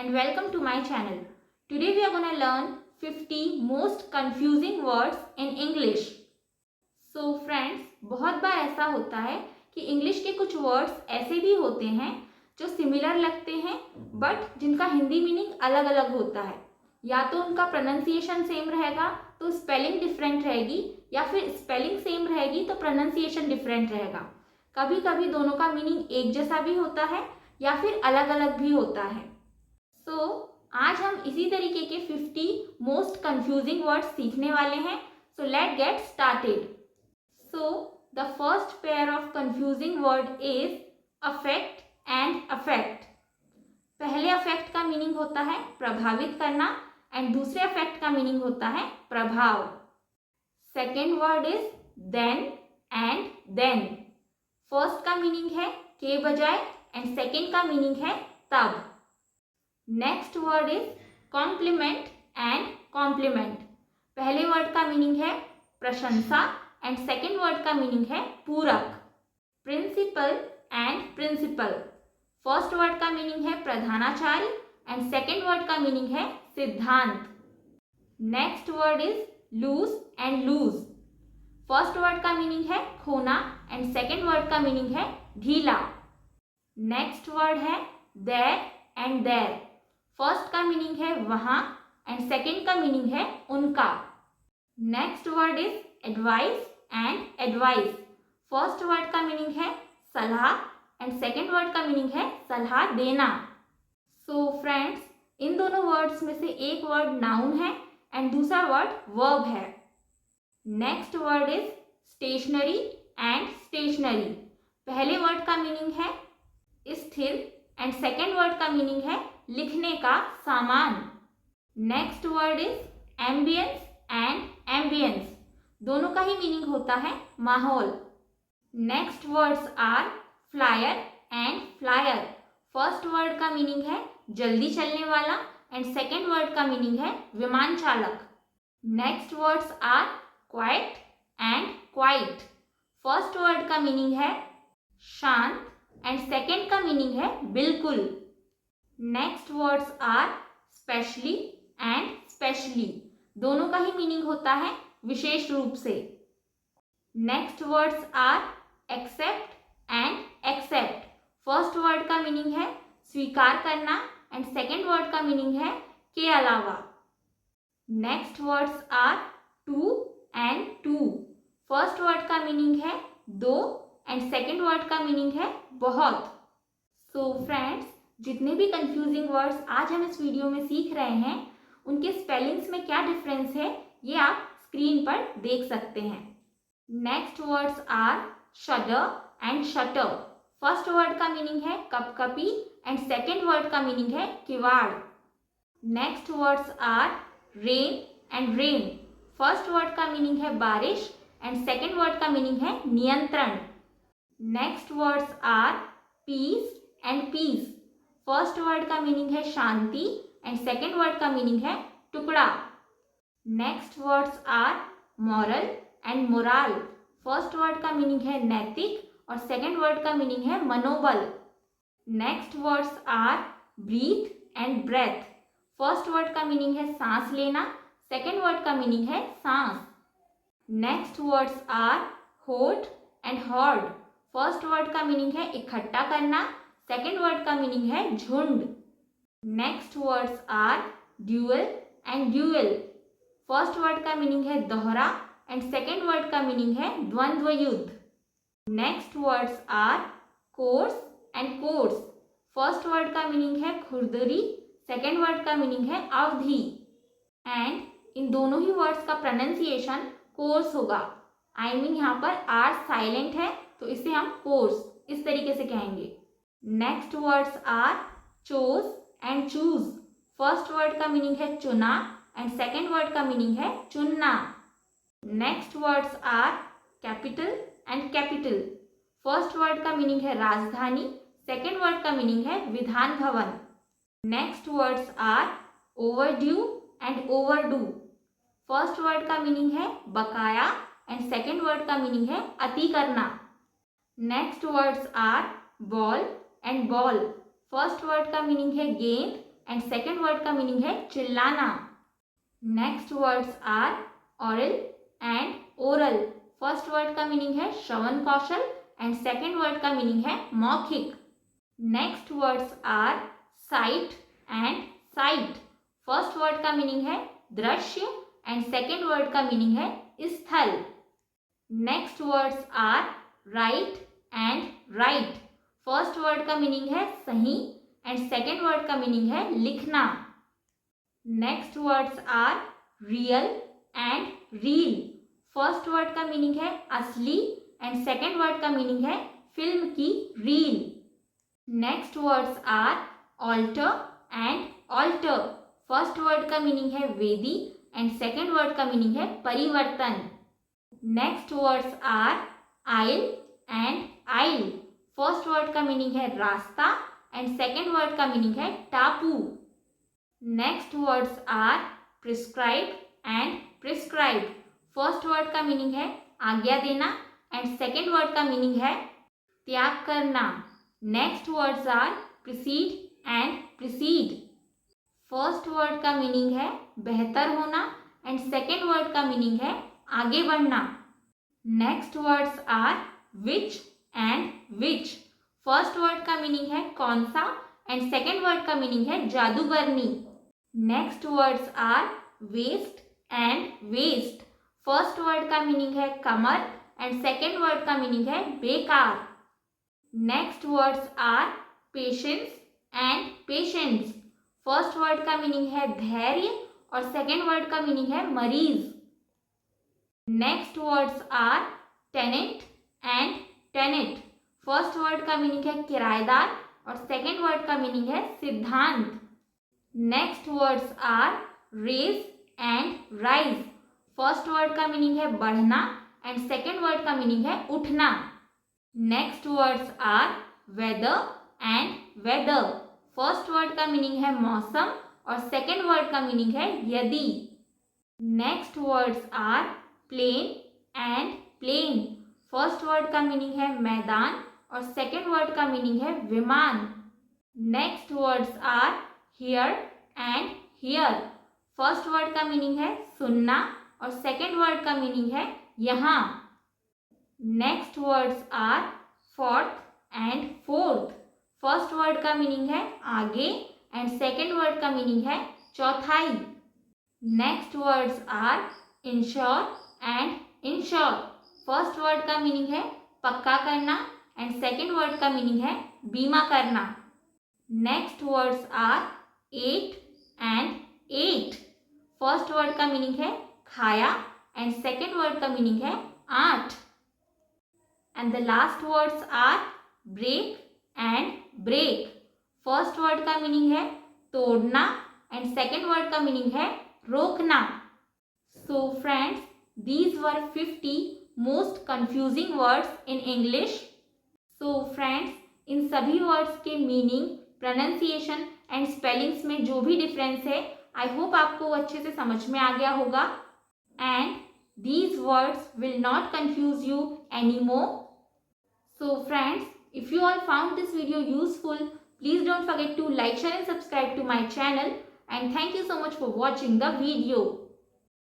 and welcome to my channel. Today we are going to learn 50 most confusing words in English. So friends, बहुत बार ऐसा होता है कि English के कुछ वर्ड्स ऐसे भी होते हैं जो सिमिलर लगते हैं बट जिनका हिंदी मीनिंग अलग अलग होता है। या तो उनका प्रोनाउंसिएशन सेम रहेगा तो स्पेलिंग डिफरेंट रहेगी, या फिर स्पेलिंग सेम रहेगी तो प्रोनाउंसिएशन डिफरेंट रहेगा। कभी कभी दोनों का मीनिंग एक जैसा भी होता है या फिर अलग अलग भी होता है। आज हम इसी तरीके के 50 मोस्ट कंफ्यूजिंग वर्ड्स सीखने वाले हैं। So let get started. So the first pair of confusing word is affect and affect. पहले अफेक्ट का मीनिंग होता है प्रभावित करना एंड दूसरे अफेक्ट का मीनिंग होता है प्रभाव। Second word is than and then. First का मीनिंग है के बजाय एंड सेकेंड का मीनिंग है तब। Next word is compliment and complement. पहले वर्ड का मीनिंग है प्रशंसा एंड सेकेंड वर्ड का मीनिंग है पूरक। Principal and principle. First word का मीनिंग है प्रधानाचार्य एंड सेकेंड वर्ड का मीनिंग है सिद्धांत। Next word is lose and loose. First word का मीनिंग है खोना एंड सेकेंड वर्ड का मीनिंग है ढीला। नेक्स्ट वर्ड है देयर एंड देयर। फर्स्ट का मीनिंग है वहां एंड सेकेंड का मीनिंग है उनका। Next word is advice and advice. First word का मीनिंग है सलाह एंड सेकेंड वर्ड का मीनिंग है सलाह देना। सो फ्रेंड्स, इन दोनों वर्ड्स में से एक वर्ड नाउन है एंड दूसरा वर्ड वर्ब है। Next word is stationary and stationery. पहले वर्ड का मीनिंग है स्थिर एंड सेकेंड वर्ड का मीनिंग है लिखने का सामान। Next word is ambience and ambience. दोनों का ही मीनिंग होता है माहौल। Next words are flier and flyer. फर्स्ट वर्ड का मीनिंग है जल्दी चलने वाला एंड सेकेंड वर्ड का मीनिंग है विमान चालक। Next words are quiet and quite. First word का मीनिंग है शांत एंड सेकेंड का मीनिंग है बिल्कुल। Next words are specially and specially. दोनों का ही मीनिंग होता है विशेष रूप से। Next words are accept and except. फर्स्ट वर्ड का मीनिंग है स्वीकार करना एंड सेकेंड वर्ड का मीनिंग है के अलावा। Next words are two and too. फर्स्ट वर्ड का मीनिंग है दो एंड सेकेंड वर्ड का मीनिंग है बहुत। सो फ्रेंड्स, जितने भी कंफ्यूजिंग वर्ड्स आज हम इस वीडियो में सीख रहे हैं उनके स्पेलिंग्स में क्या डिफरेंस है ये आप स्क्रीन पर देख सकते हैं। Next words are shudder and shutter. First word का मीनिंग है कपकपी एंड सेकेंड वर्ड का मीनिंग है किवाड़। Next words are rain and rein. First word का मीनिंग है बारिश एंड सेकेंड वर्ड का मीनिंग है नियंत्रण। Next words are peace and piece. First word का मीनिंग है शांति एंड सेकेंड वर्ड का मीनिंग है टुकड़ा। Next words are moral and morale. First word का मीनिंग है नैतिक और सेकेंड वर्ड का मीनिंग है मनोबल। Next words are breathe and breath. First word का मीनिंग है सांस लेना, सेकेंड वर्ड का मीनिंग है सांस। Next words are hoard and horde. First word का मीनिंग है इकट्ठा करना, सेकेंड वर्ड का मीनिंग है झुंड। Next words are dual and duel. First word का मीनिंग है दोहरा एंड सेकेंड वर्ड का मीनिंग है द्वंद्व युद्ध। Next words are coarse and course. First word का मीनिंग है खुरदरी, सेकेंड वर्ड का मीनिंग है अवधि। एंड इन दोनों ही वर्ड्स का प्रोनाउंसिएशन कोर्स होगा। आई मीन यहाँ पर आर साइलेंट है तो इसे हम कोर्स इस तरीके से कहेंगे। Next words are chose and choose. First word का मीनिंग है चुना एंड सेकेंड वर्ड का मीनिंग है चुनना। Next words are capital and capitol. First word का मीनिंग है राजधानी, सेकेंड वर्ड का मीनिंग है विधान भवन। Next words are overdue and overdo. First word का मीनिंग है बकाया एंड सेकेंड वर्ड का मीनिंग है अति करना। Next words are ball and bawl. First word का मीनिंग है गेंद एंड सेकेंड वर्ड का मीनिंग है चिल्लाना. Next words are aural and oral. First word का मीनिंग है श्रवण कौशल एंड सेकेंड वर्ड का मीनिंग है मौखिक. Next words are sight and site. First word का मीनिंग है दृश्य एंड सेकेंड वर्ड का मीनिंग है स्थल. Next words are right and write. First word का मीनिंग है सही एंड सेकेंड वर्ड का मीनिंग है लिखना. Next words are real and reel. First word का मीनिंग है असली एंड सेकेंड वर्ड का मीनिंग है फिल्म की reel. Next words are altar and alter. First word का मीनिंग है वेदी एंड सेकेंड वर्ड का मीनिंग है परिवर्तन. Next words are aisle and isle. First word का मीनिंग है रास्ता एंड सेकेंड वर्ड का मीनिंग है टापू. Next words are prescribe and proscribe. First word का मीनिंग है आज्ञा देना एंड सेकेंड वर्ड का मीनिंग है त्याग करना. Next words are precede and precede. First word का मीनिंग है बेहतर होना एंड सेकेंड वर्ड का मीनिंग है आगे बढ़ना. Next words are which and witch. First word का मीनिंग है कौन सा एंड सेकेंड वर्ड का मीनिंग है जादूगरनी. Next words are waist and waste. First word का मीनिंग है कमर एंड सेकेंड वर्ड का मीनिंग है बेकार. Next words are patience and patients. First word का मीनिंग है धैर्य और सेकेंड वर्ड का मीनिंग है मरीज. Next words are tenant and tenet. First word का मीनिंग है किराएदार और सेकेंड वर्ड का मीनिंग है सिद्धांत. Next words are raise and rise. First word का मीनिंग है बढ़ना एंड सेकेंड वर्ड का मीनिंग है उठना. Next words are weather and whether. First word का मीनिंग है मौसम और सेकेंड वर्ड का मीनिंग है यदि. Next words are plain and plane. First word का मीनिंग है मैदान और सेकेंड वर्ड का मीनिंग है विमान. Next words are hear and here. First word का मीनिंग है सुनना और सेकेंड वर्ड का मीनिंग है यहाँ. Next words are forth and fourth. First word का मीनिंग है आगे एंड सेकेंड वर्ड का मीनिंग है चौथाई. Next words are ensure and insure. First word का मीनिंग है पक्का करना एंड सेकेंड वर्ड का मीनिंग है बीमा करना. Next words are ate and eight. First word का मीनिंग है खाया एंड सेकेंड वर्ड का मीनिंग है 8. And the last words are break and brake. First word का मीनिंग है तोड़ना एंड सेकेंड वर्ड का मीनिंग है रोकना. So friends, these were 50 most confusing words in English. So friends, इन सभी वर्ड्स के मीनिंग, प्रोनाउंसिएशन एंड स्पेलिंग्स में जो भी डिफरेंस है, आई होप आपको वो अच्छे से समझ में आ गया होगा. And these words will not confuse you anymore. So friends, if you all found this video useful, please don't forget to like, share and subscribe to my channel. And thank you so much for watching the video.